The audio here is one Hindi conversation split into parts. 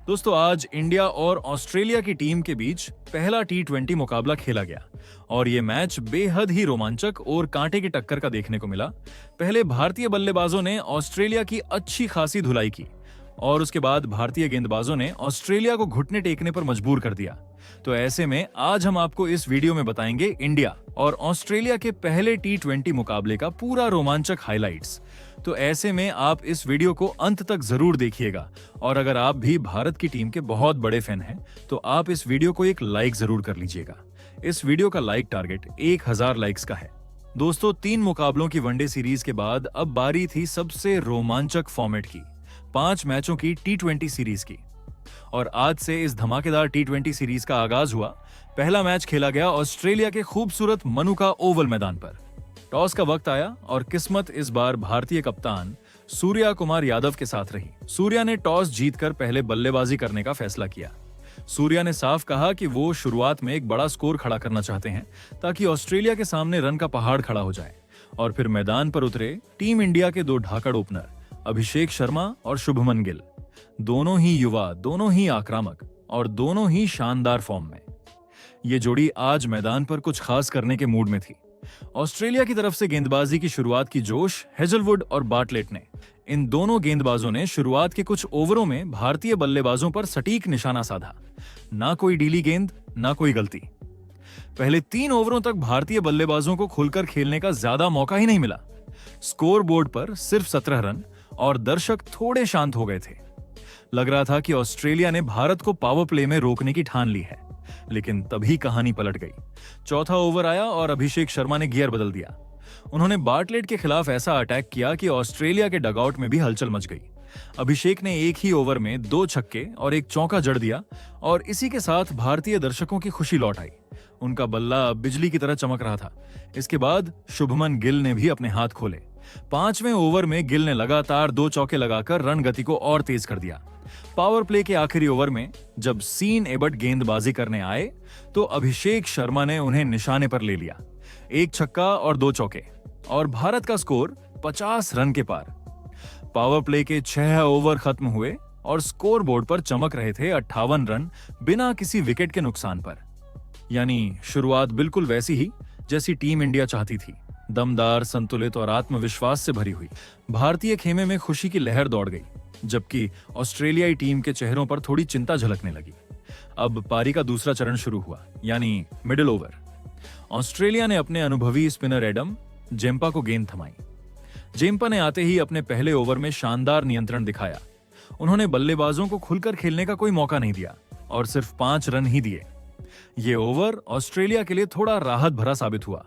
दोस्तों आज इंडिया और ऑस्ट्रेलिया की टीम के बीच पहला टी20 मुकाबला खेला गया और ये मैच बेहद ही रोमांचक और कांटे की टक्कर का देखने को मिला। पहले भारतीय बल्लेबाजों ने ऑस्ट्रेलिया की अच्छी खासी धुलाई की और उसके बाद भारतीय गेंदबाजों ने ऑस्ट्रेलिया को घुटने टेकने पर मजबूर कर दिया। तो ऐसे में आज हम आपको इस वीडियो में बताएंगे इंडिया और ऑस्ट्रेलिया के पहले टी20 मुकाबले का पूरा रोमांचक हाइलाइट्स। तो ऐसे में आप इस वीडियो को अंत तक जरूर देखिएगा और अगर आप भी भारत की टीम के बहुत बड़े फैन हैं तो आप इस वीडियो को एक लाइक जरूर कर लीजिएगा। इस वीडियो का लाइक टारगेट 1000 लाइक्स का है। दोस्तों 3 मुकाबलों की वनडे सीरीज के बाद अब बारी थी सबसे रोमांचक फॉर्मेट की, 5 मैचों की टी20 सीरीज की। और आज से इस धमाकेदार टी20 सीरीज का आगाज हुआ। पहला मैच खेला गया ऑस्ट्रेलिया के खूबसूरत मनुका ओवल मैदान पर। टॉस का वक्त आया और किस्मत इस बार भारतीय कप्तान सूर्या कुमार यादव के साथ रही। सूर्या ने टॉस जीतकर पहले बल्लेबाजी करने का फैसला किया। सूर्या ने साफ कहा कि वो शुरुआत में एक बड़ा स्कोर खड़ा करना चाहते हैं ताकि ऑस्ट्रेलिया के सामने रन का पहाड़ खड़ा हो जाए। और फिर मैदान पर उतरे टीम इंडिया के 2 ढाकड़ ओपनर अभिषेक शर्मा और शुभमन गिल। दोनों ही युवा, दोनों ही आक्रामक और दोनों ही शानदार फॉर्म में। ये जोड़ी आज मैदान पर कुछ खास करने के मूड में थी। ऑस्ट्रेलिया की तरफ से गेंदबाजी की शुरुआत की जोश हेजलवुड और बार्टलेट ने। इन दोनों गेंदबाजों ने शुरुआत के कुछ ओवरों में भारतीय बल्लेबाजों पर सटीक निशाना साधा। ना कोई ढीली गेंद, ना कोई गलती। पहले 3 ओवरों तक भारतीय बल्लेबाजों को खुलकर खेलने का ज्यादा मौका ही नहीं मिला। स्कोर बोर्ड पर सिर्फ 17 रन और दर्शक थोड़े शांत हो गए थे। लग रहा था कि ऑस्ट्रेलिया ने भारत को पावर प्ले में रोकने की ठान ली है, लेकिन तभी कहानी पलट गई। चौथा ओवर आया और अभिषेक शर्मा ने गियर बदल दिया। उन्होंने बार्टलेट के खिलाफ ऐसा अटैक किया कि ऑस्ट्रेलिया के डगआउट में भी हलचल मच गई। अभिषेक ने एक ही ओवर में 2 छक्के और 1 चौका जड़ दिया और इसी के साथ भारतीय दर्शकों की खुशी लौट आई। उनका बल्ला बिजली की तरह चमक रहा था। इसके बाद शुभमन गिल ने भी अपने हाथ खोले। 5वें ओवर में गिल ने लगातार 2 चौके लगाकर रन गति को और तेज कर दिया। पावर प्ले के आखिरी ओवर में जब सीन एबट गेंदबाजी करने आए तो अभिषेक शर्मा ने उन्हें निशाने पर ले लिया। 1 छक्का और 2 चौके और भारत का स्कोर 50 रन के पार। पावर प्ले के 6 ओवर खत्म हुए और स्कोर बोर्ड पर चमक रहे थे 58 रन बिना किसी विकेट के नुकसान पर। यानी शुरुआत बिल्कुल वैसी ही जैसी टीम इंडिया चाहती थी, दमदार, संतुलित और आत्मविश्वास से भरी हुई। भारतीय खेमे में खुशी की लहर दौड़ गई, जबकि ऑस्ट्रेलियाई टीम के चेहरों पर थोड़ी चिंता झलकने लगी। अब पारी का दूसरा चरण शुरू हुआ, यानी मिडिल ओवर। ऑस्ट्रेलिया ने अपने अनुभवी स्पिनर एडम जेम्पा को गेंद थमाई। जेम्पा ने आते ही अपने पहले ओवर में शानदार नियंत्रण दिखाया। उन्होंने बल्लेबाजों को खुलकर खेलने का कोई मौका नहीं दिया और सिर्फ 5 रन ही दिए। ये ओवर ऑस्ट्रेलिया के लिए थोड़ा राहत भरा साबित हुआ,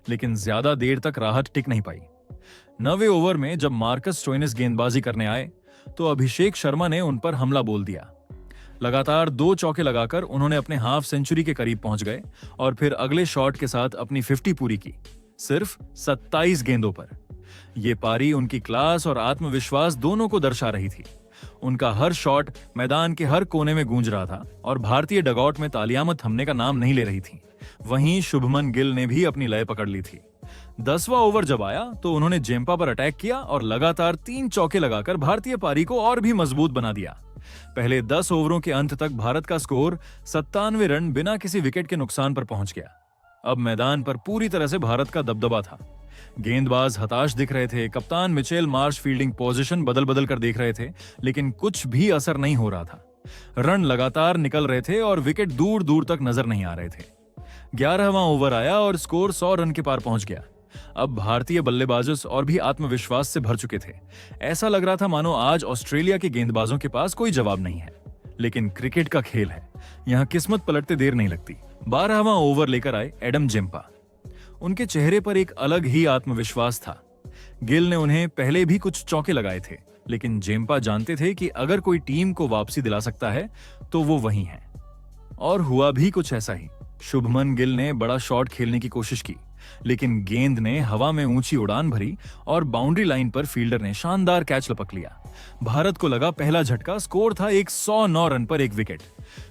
लेकिन ज्यादा देर तक राहत टिक नहीं पाई। 9वें ओवर में जब मार्कस स्टोइनिस गेंदबाजी करने आए तो अभिषेक शर्मा ने उन पर हमला बोल दिया। लगातार 2 चौके लगाकर उन्होंने अपने हाफ सेंचुरी के करीब पहुंच गए और फिर अगले शॉट के साथ अपनी 50 पूरी की, सिर्फ 27 गेंदों पर। यह पारी उनकी क्लास और आत्मविश्वास दोनों को दर्शा रही थी। उनका हर शॉट मैदान के हर कोने में गूंज रहा था और भारतीय डगआउट में तालियां थमने का नाम नहीं ले रही थी। वहीं शुभमन गिल ने भी अपनी लय पकड़ ली थी। 10वां ओवर जब आया तो उन्होंने जेम्पा पर अटैक किया और लगातार 3 चौके लगाकर भारतीय पारी को और भी मजबूत बना दिया। पहले 10 ओवरों के अंत तक भारत का स्कोर 97 रन बिना किसी विकेट के नुकसान पर पहुंच गया। अब मैदान पर पूरी तरह से भारत का दबदबा था। गेंदबाज हताश दिख रहे थे, कप्तान मिचेल मार्श फील्डिंग पोजीशन बदल बदल कर देख रहे थे, लेकिन कुछ भी असर नहीं हो रहा था। रन लगातार निकल रहे थे और विकेट दूर दूर तक नजर नहीं आ रहे थे। 11वां ओवर आया और स्कोर 100 रन के पार पहुंच गया। अब भारतीय बल्लेबाज और भी आत्मविश्वास से भर चुके थे। ऐसा लग रहा था मानो आज ऑस्ट्रेलिया के गेंदबाजों के पास कोई जवाब नहीं है। लेकिन क्रिकेट का खेल है, यहाँ किस्मत पलटते देर नहीं लगती। 12वां ओवर लेकर आए एडम जेम्पा। उनके चेहरे पर एक अलग ही आत्मविश्वास था। गिल ने उन्हें पहले भी कुछ चौके लगाए थे, लेकिन जेम्पा जानते थे कि अगर कोई टीम को वापसी दिला सकता है तो वो वही है। और हुआ भी कुछ ऐसा ही। शुभमन गिल ने बड़ा शॉट खेलने की कोशिश की, लेकिन गेंद ने हवा में ऊंची उड़ान भरी और बाउंड्री लाइन पर फील्डर ने शानदार कैच लपक लिया। भारत को लगा पहला झटका। स्कोर था 109 रन पर 1 विकेट।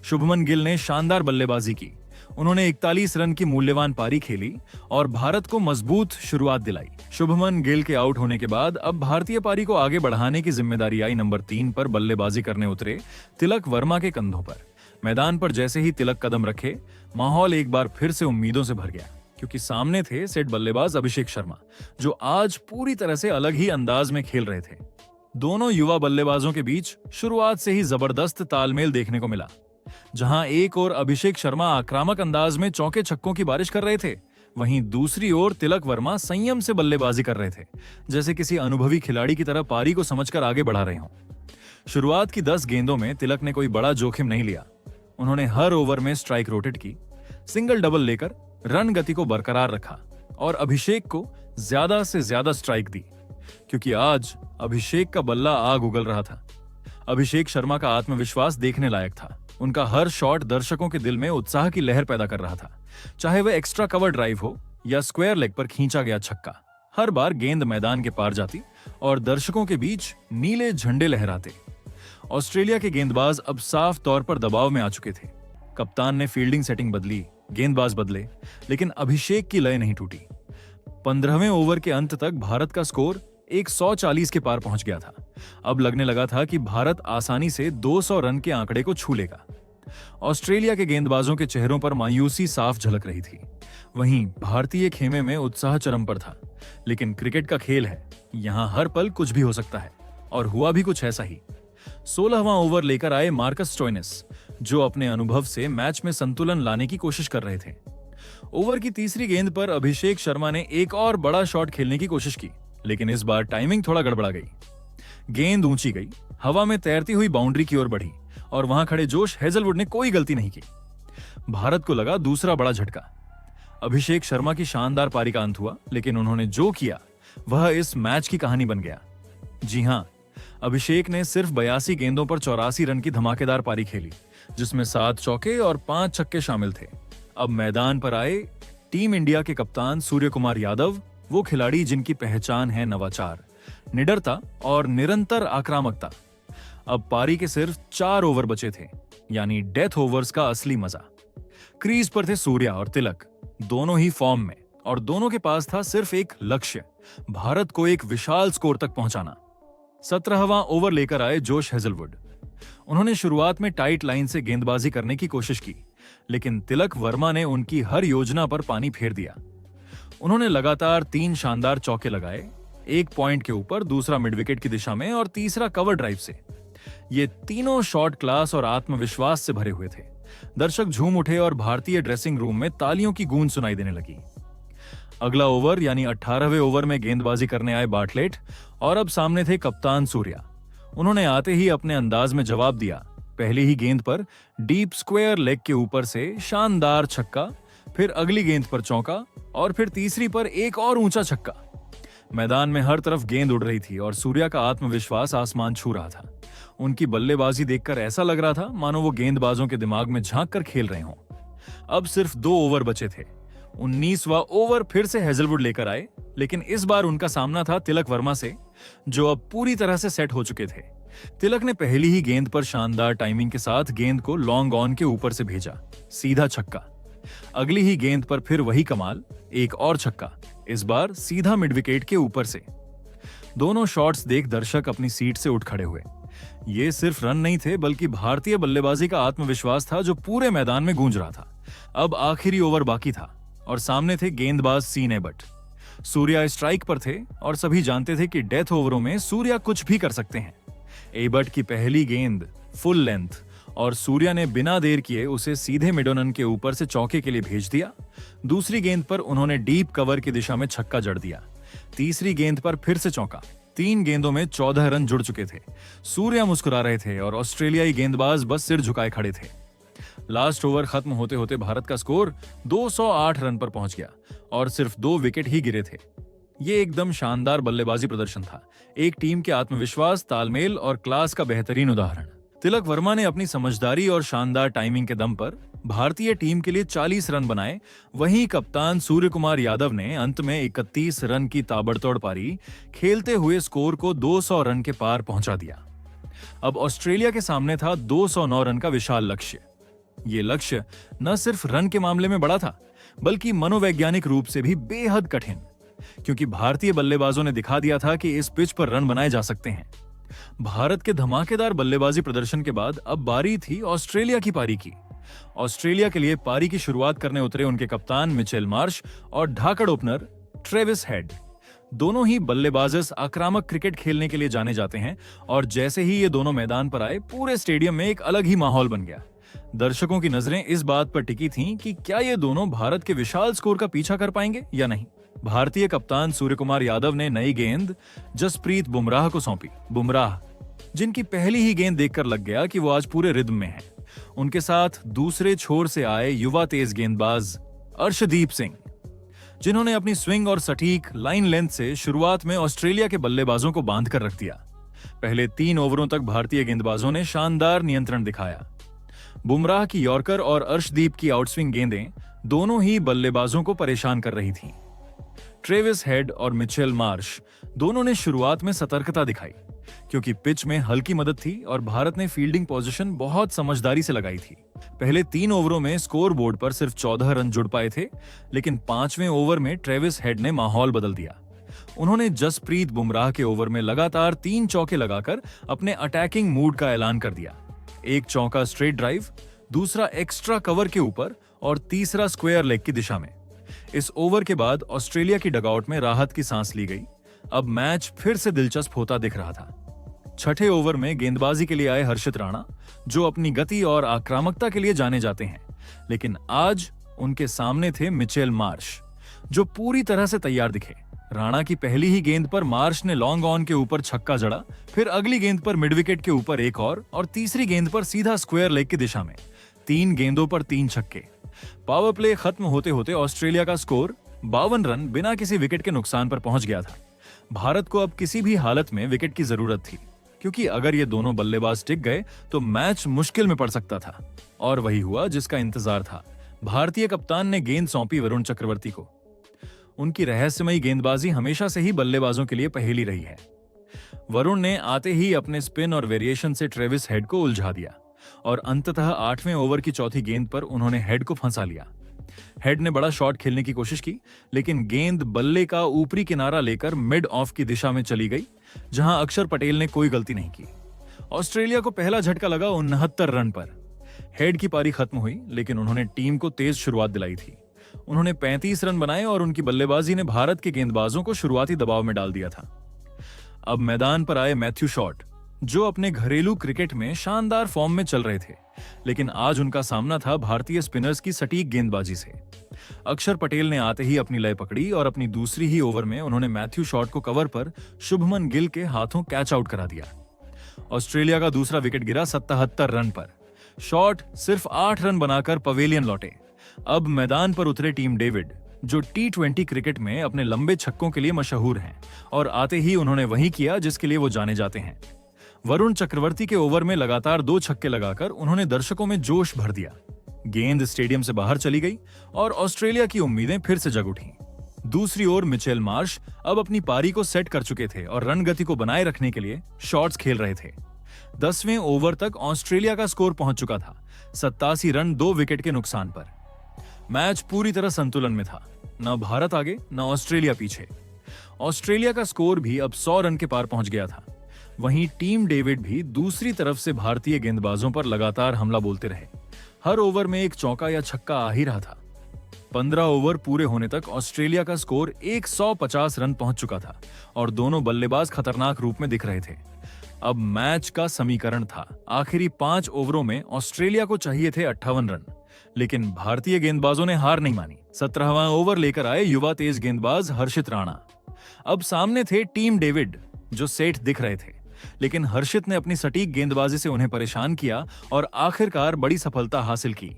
शुभमन गिल ने शानदार बल्लेबाजी की। उन्होंने 41 रन की मूल्यवान पारी खेली और भारत को मजबूत शुरुआत दिलाई। शुभमन गिल के आउट होने के बाद अब भारतीय पारी को आगे बढ़ाने की जिम्मेदारी आई नंबर 3 पर बल्लेबाजी करने उतरे तिलक वर्मा के कंधों पर। मैदान पर जैसे ही तिलक कदम रखे, माहौल एक बार फिर से उम्मीदों से भर गया, क्योंकि सामने थे सेट बल्लेबाज अभिषेक शर्मा, जो आज पूरी तरह से अलग ही अंदाज में खेल रहे थे। दोनों युवा बल्लेबाजों के बीच शुरुआत से ही जबरदस्त तालमेल देखने को मिला। जहां एक ओर अभिषेक शर्मा आक्रामक अंदाज में चौके छक्कों की बारिश कर रहे थे, वहीं दूसरी ओर तिलक वर्मा संयम से बल्लेबाजी कर रहे थे, जैसे किसी अनुभवी खिलाड़ी की तरह पारी को समझकर आगे बढ़ा रहे हों। शुरुआत की 10 गेंदों में तिलक ने कोई बड़ा जोखिम नहीं लिया। उन्होंने हर ओवर में स्ट्राइक रोटेट की, सिंगल डबल लेकर रन गति को बरकरार रखा और अभिषेक को ज्यादा से ज्यादा स्ट्राइक दी, क्योंकि आज अभिषेक का बल्ला आग उगल रहा था। अभिषेक शर्मा का आत्मविश्वास देखने लायक था। उनका हर शॉट दर्शकों के दिल में उत्साह की लहर पैदा कर रहा था, चाहे वह एक्स्ट्रा कवर ड्राइव हो या स्क्वायर लेग पर खींचा गया छक्का। हर बार गेंद मैदान के पार जाती और दर्शकों के बीच नीले झंडे लहराते। ऑस्ट्रेलिया के गेंदबाज अब साफ तौर पर दबाव में आ चुके थे। कप्तान ने फील्डिंग सेटिंग बदली, गेंदबाज बदले, लेकिन अभिषेक की लय नहीं टूटी। 15वें ओवर के अंत तक भारत का स्कोर 140 के पार पहुंच गया था। अब लगने लगा था कि भारत आसानी से 200 रन के आंकड़े को छू लेगा। ऑस्ट्रेलिया के गेंदबाजों के चेहरों पर मायूसी साफ झलक रही थी। वहीं भारतीय खेमे में उत्साह चरम पर था। लेकिन क्रिकेट का खेल है, यहां हर पल कुछ भी हो सकता है, और हुआ भी कुछ ऐसा ही। 16वां ओवर लेकर आए मार्कस स्टोइनिस, जो अपने अनुभव से मैच में संतुलन लाने की कोशिश कर रहे थे। ओवर की तीसरी गेंद पर अभिषेक शर्मा ने एक और बड़ा शॉट खेलने की कोशिश की, लेकिन इस बार टाइमिंग थोड़ा गड़बड़ा गई। गेंद ऊंची गई, हवा में तैरती हुई बाउंड्री की ओर बढ़ी और वहां खड़े जोश हेजलवुड ने कोई गलती नहीं की। भारत को लगा दूसरा बड़ा झटका। अभिषेक शर्मा की शानदार पारी का अंत हुआ, लेकिन उन्होंने जो किया वह इस मैच की कहानी बन गया। जी हां, अभिषेक ने सिर्फ 82 गेंदों पर 84 रन की धमाकेदार पारी खेली, जिसमें 7 चौके और 5 छक्के शामिल थे। अब मैदान पर आए टीम इंडिया के कप्तान सूर्य कुमार यादव, वो खिलाड़ी जिनकी पहचान है नवाचार, निडरता और निरंतर आक्रामकता। अब पारी के सिर्फ 4 ओवर बचे थे, यानी डेथ ओवर्स का असली मजा। क्रीज पर थे सूर्या और तिलक, दोनों ही फॉर्म में, और दोनों के पास था सिर्फ एक लक्ष्य, भारत को एक विशाल स्कोर तक पहुंचाना। 17वां ओवर लेकर आए जोश हेजलवुड। उन्होंने शुरुआत में टाइट लाइन से गेंदबाजी करने की कोशिश की, लेकिन तिलक वर्मा ने उनकी हर योजना पर पानी फेर दिया। उन्होंने लगातार 3 शानदार चौके लगाए, एक पॉइंट के ऊपर, दूसरा मिड विकेट की दिशा में और तीसरा कवर ड्राइव से। ये तीनों शॉट क्लास और आत्मविश्वास से भरे हुए थे। दर्शक झूम उठे और भारतीय ड्रेसिंग रूम में तालियों की गूंज सुनाई देने लगी। अगला ओवर यानी 18वें ओवर में गेंदबाजी करने आए बार्टलेट, और अब सामने थे कप्तान सूर्या। उन्होंने आते ही अपने अंदाज में जवाब दिया। पहली ही गेंद पर डीप स्क्वायर लेग के ऊपर से शानदार छक्का, फिर अगली गेंद पर चौका और फिर तीसरी पर एक और ऊंचा छक्का। मैदान में हर तरफ गेंद उड़ रही थी और सूर्या का आत्मविश्वास आसमान छू रहा था। उनकी बल्लेबाजी देखकर ऐसा लग रहा था मानो वो गेंदबाजों के दिमाग में झांक कर खेल रहे हों। अब सिर्फ 2 ओवर बचे थे। 19वां ओवर फिर से हेजलवुड लेकर आए, लेकिन इस बार उनका सामना था तिलक वर्मा से, जो अब पूरी तरह से सेट हो चुके थे। तिलक ने पहली ही गेंद पर शानदार टाइमिंग के साथ गेंद को लॉन्ग ऑन के ऊपर से भेजा, सीधा छक्का। अगली ही गेंद पर फिर वही कमाल, एक और छक्का, इस बार सीधा मिड विकेट के ऊपर से। दोनों शॉट्स देख दर्शक अपनी सीट से उठ खड़े हुए। ये सिर्फ रन नहीं थे, बल्कि भारतीय बल्लेबाजी का आत्मविश्वास था जो पूरे मैदान में गूंज रहा था। अब आखिरी ओवर बाकी था और सामने थे गेंदबाज सीन एबट। सूर्या स्ट्राइक पर थे और सभी जानते थे कि डेथ ओवरों में सूर्या कुछ भी कर सकते हैं। एबट की पहली गेंद फुल लेंथ और सूर्या ने बिना देर किए उसे सीधे मिडोनन के ऊपर से चौके के लिए भेज दिया। दूसरी गेंद पर उन्होंने डीप कवर की दिशा में छक्का जड़ दिया। तीसरी गेंद पर फिर से चौका। 3 गेंदों में 14 रन जुड़ चुके थे। सूर्या मुस्कुरा रहे थे और ऑस्ट्रेलियाई गेंदबाज बस सिर झुकाए खड़े थे। लास्ट ओवर खत्म होते होते भारत का स्कोर 208 रन पर पहुंच गया और सिर्फ 2 विकेट ही गिरे थे। ये एकदम शानदार बल्लेबाजी प्रदर्शन था, एक टीम के आत्मविश्वास, तालमेल और क्लास का बेहतरीन उदाहरण। तिलक वर्मा ने अपनी समझदारी और शानदार टाइमिंग के दम पर भारतीय टीम के लिए 40 रन बनाए। वहीं कप्तान सूर्य कुमार यादव ने अंत में 31 रन की ताबड़तोड़ पारी खेलते हुए स्कोर को 200 रन के पार पहुंचा दिया। अब ऑस्ट्रेलिया के सामने था 209 रन का विशाल लक्ष्य। ये लक्ष्य न सिर्फ रन के मामले में बड़ा था, बल्कि मनोवैज्ञानिक रूप से भी बेहद कठिन, क्योंकि भारतीय बल्लेबाजों ने दिखा दिया था कि इस पिच पर रन बनाए जा सकते हैं। भारत के धमाकेदार बल्लेबाजी प्रदर्शन के बाद अब बारी थी ऑस्ट्रेलिया की पारी की। ऑस्ट्रेलिया के लिए पारी की शुरुआत करने उतरे उनके कप्तान मिचेल मार्श और ढाकड़ ओपनर ट्रेविस हेड। दोनों ही बल्लेबाज आक्रामक क्रिकेट खेलने के लिए जाने जाते हैं, और जैसे ही ये दोनों मैदान पर आए, पूरे स्टेडियम में एक अलग ही माहौल बन गया। दर्शकों की नजरें इस बात पर टिकी थीं कि क्या ये दोनों भारत के विशाल स्कोर का पीछा कर पाएंगे या नहीं। भारतीय कप्तान सूर्यकुमार यादव ने नई गेंद जसप्रीत बुमराह को सौंपी। बुमराह, जिनकी पहली ही गेंद देखकर लग गया कि वो आज पूरे रिद्म में हैं। उनके साथ दूसरे छोर से आए युवा तेज गेंदबाज अर्शदीप सिंह, जिन्होंने अपनी स्विंग और सटीक लाइन लेंथ से शुरुआत में ऑस्ट्रेलिया के बल्लेबाजों को बांध कर रख दिया। पहले 3 ओवरों तक भारतीय गेंदबाजों ने शानदार नियंत्रण दिखाया। बुमराह की यॉर्कर और अर्शदीप की आउटस्विंग गेंदें दोनों ही बल्लेबाजों को परेशान कर रही थीं। ट्रेविस हेड और मिचेल मार्श दोनों ने शुरुआत में सतर्कता दिखाई, क्योंकि पिच में हल्की मदद थी और भारत ने फील्डिंग पोजीशन बहुत समझदारी से लगाई थी। पहले 3 ओवरों में स्कोर बोर्ड पर सिर्फ 14 रन जुड़ पाए थे, लेकिन 5वें ओवर में ट्रेविस हेड ने माहौल बदल दिया। उन्होंने जसप्रीत बुमराह के ओवर में लगातार 3 चौके लगाकर अपने अटैकिंग मूड का ऐलान कर दिया। एक चौका स्ट्रेट ड्राइव, दूसरा एक्स्ट्रा कवर के ऊपर और तीसरा स्क्वायर लेग की दिशा में। इस ओवर के बाद ऑस्ट्रेलिया की डगआउट में राहत की सांस ली गई। अब मैच फिर से दिलचस्प होता दिख रहा था। छठे ओवर में गेंदबाजी के लिए आए हर्षित राणा, जो अपनी गति और आक्रामकता के लिए जाने जाते हैं, लेकिन आज उनके सामने थे मिचेल मार्श, जो पूरी तरह से तैयार दिखे। राणा की पहली ही गेंद पर मार्श ने लॉन्ग ऑन के ऊपर छक्का जड़ा, फिर अगली गेंद पर मिड विकेट के ऊपर एक और तीसरी गेंद पर सीधा स्क्वायर लेग की दिशा में। 3 गेंदों पर 3 छक्के। पावर प्ले खत्म होते होते ऑस्ट्रेलिया का स्कोर 52 रन बिना किसी विकेट के नुकसान पर पहुंच गया था। भारत को अब किसी भी हालत में विकेट की जरूरत थी, क्योंकि अगर ये दोनों बल्लेबाज टिक गए तो मैच मुश्किल में पड़ सकता था। और वही हुआ जिसका इंतजार था। भारतीय कप्तान ने गेंद सौंपी वरुण चक्रवर्ती को। उनकी रहस्यमयी गेंदबाजी हमेशा से ही बल्लेबाजों के लिए पहेली रही है। वरुण ने आते ही अपने स्पिन और वेरिएशन से ट्रेविस हेड को उलझा दिया, और अंततः 8वें ओवर की चौथी गेंद पर उन्होंने हेड को फंसा लिया। हेड ने बड़ा शॉट खेलने की कोशिश की, लेकिन गेंद बल्ले का ऊपरी किनारा लेकर मिड ऑफ की दिशा में चली गई, जहां अक्षर पटेल ने कोई गलती नहीं की। ऑस्ट्रेलिया को पहला झटका लगा 69 रन पर। हेड की पारी खत्म हुई, लेकिन उन्होंने टीम को तेज शुरुआत दिलाई थी। उन्होंने 35 रन बनाए और उनकी बल्लेबाजी ने भारत के गेंदबाजों को शुरुआती दबाव में डाल दिया था। अब मैदान पर आए मैथ्यू शॉट, जो अपने घरेलू क्रिकेट में शानदार फॉर्म में चल रहे थे, लेकिन आज उनका सामना था भारतीय स्पिनर्स की सटीक गेंदबाजी से। अक्षर पटेल ने आते ही अपनी लय पकड़ी और अपनी दूसरी ही ओवर में उन्होंने मैथ्यू शॉट को कवर पर शुभमन गिल के हाथों कैच आउट करा दिया। ऑस्ट्रेलिया का दूसरा विकेट गिरा 77 रन पर। शॉट सिर्फ 8 रन बनाकर पवेलियन लौटे। अब मैदान पर उतरे टीम डेविड, जो T20 क्रिकेट में अपने लंबे छक्कों के लिए मशहूर हैं, और आते ही उन्होंने वही किया जिसके लिए वो जाने जाते हैं। वरुण चक्रवर्ती के ओवर में लगातार 2 छक्के लगाकर उन्होंने दर्शकों में जोश भर दिया। गेंद स्टेडियम से बाहर चली गई और ऑस्ट्रेलिया की उम्मीदें फिर से जग उठीं। दूसरी ओर मिचेल मार्श अब अपनी पारी को सेट कर चुके थे और रन गति को बनाए रखने के लिए शॉट्स खेल रहे थे। 10वें ओवर तक ऑस्ट्रेलिया का स्कोर पहुंच चुका था 87 रन 2 विकेट के नुकसान पर। मैच पूरी तरह संतुलन में था, न भारत आगे न ऑस्ट्रेलिया पीछे। ऑस्ट्रेलिया का स्कोर भी अब 100 रन के पार पहुंच गया था। वहीं टीम डेविड भी दूसरी तरफ से भारतीय गेंदबाजों पर लगातार हमला बोलते रहे। हर ओवर में एक चौका या छक्का आ ही रहा था। 15 ओवर पूरे होने तक ऑस्ट्रेलिया का स्कोर 150 रन पहुंच चुका था और दोनों बल्लेबाज खतरनाक रूप में दिख रहे थे। अब मैच का समीकरण था। आखिरी 5 ओवरों में ऑस्ट्रेलिया को चाहिए थे 58 रन, लेकिन भारतीय गेंदबाजों ने हार नहीं मानी। 17वां ओवर लेकर आए युवा तेज गेंदबाज हर्षित राणा। अब सामने थे टीम डेविड, जो सेठ दिख रहे थे, लेकिन हर्षित ने अपनी सटीक गेंदबाजी से उन्हें परेशान किया और आखिरकार बड़ी सफलता हासिल की।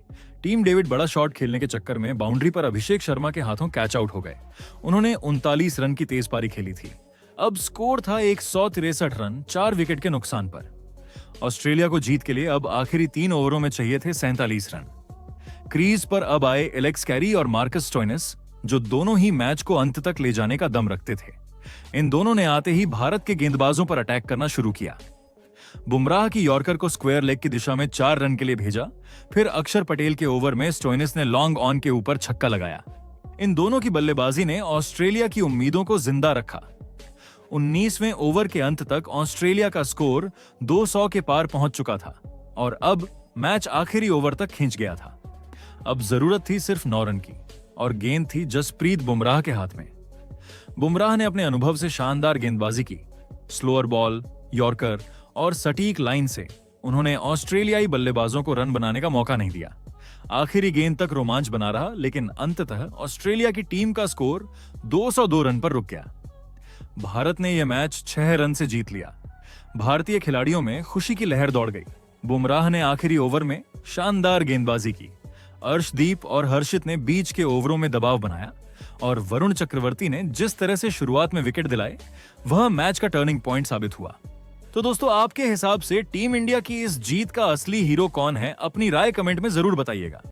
टीम डेविड बड़ा शॉट खेलने के चक्कर में बाउंड्री पर अभिषेक शर्मा के हाथों कैच आउट हो गए। उन्होंने 39 रन की तेज पारी खेली थी। अब स्कोर था 163 रन 4 विकेट के नुकसान पर। ऑस्ट्रेलिया को जीत के लिए अब आखिरी 3 ओवरों में चाहिए थे 47 रन। क्रीज पर अब आए एलेक्स कैरी और मार्कस स्टोइनिस, जो दोनों ही मैच को अंत तक ले जाने का दम रखते थे। इन दोनों ने आते ही भारत के गेंदबाजों पर अटैक करना शुरू किया। बुमराह की यॉर्कर को स्क्वायर लेग की दिशा में 4 रन के लिए भेजा। फिर अक्षर पटेल के ओवर में स्टोइनिस ने लॉन्ग ऑन के ऊपर छक्का लगाया। इन दोनों की बल्लेबाजी ने ऑस्ट्रेलिया की उम्मीदों को जिंदा रखा। 19वें ओवर के अंत तक ऑस्ट्रेलिया का स्कोर 200 के पार पहुंच चुका था और अब मैच आखिरी ओवर तक खिंच गया था। अब जरूरत थी सिर्फ 9 रन की और गेंद थी जसप्रीत बुमराह के हाथ में। बुमराह ने अपने अनुभव से शानदार गेंदबाजी की। स्लोअर बॉल, यॉर्कर और सटीक लाइन से उन्होंने ऑस्ट्रेलियाई बल्लेबाजों को रन बनाने का मौका नहीं दिया। आखिरी गेंद तक रोमांच बना रहा, लेकिन अंततः ऑस्ट्रेलिया की टीम का स्कोर 202 रन पर रुक गया। भारत ने यह मैच 6 रन से जीत लिया। भारतीय खिलाड़ियों में खुशी की लहर दौड़ गई। बुमराह ने आखिरी ओवर में शानदार गेंदबाजी की। अर्शदीप और हर्षित ने बीच के ओवरों में दबाव बनाया और वरुण चक्रवर्ती ने जिस तरह से शुरुआत में विकेट दिलाए, वह मैच का टर्निंग पॉइंट साबित हुआ। तो दोस्तों, आपके हिसाब से टीम इंडिया की इस जीत का असली हीरो कौन है? अपनी राय कमेंट में जरूर बताइएगा।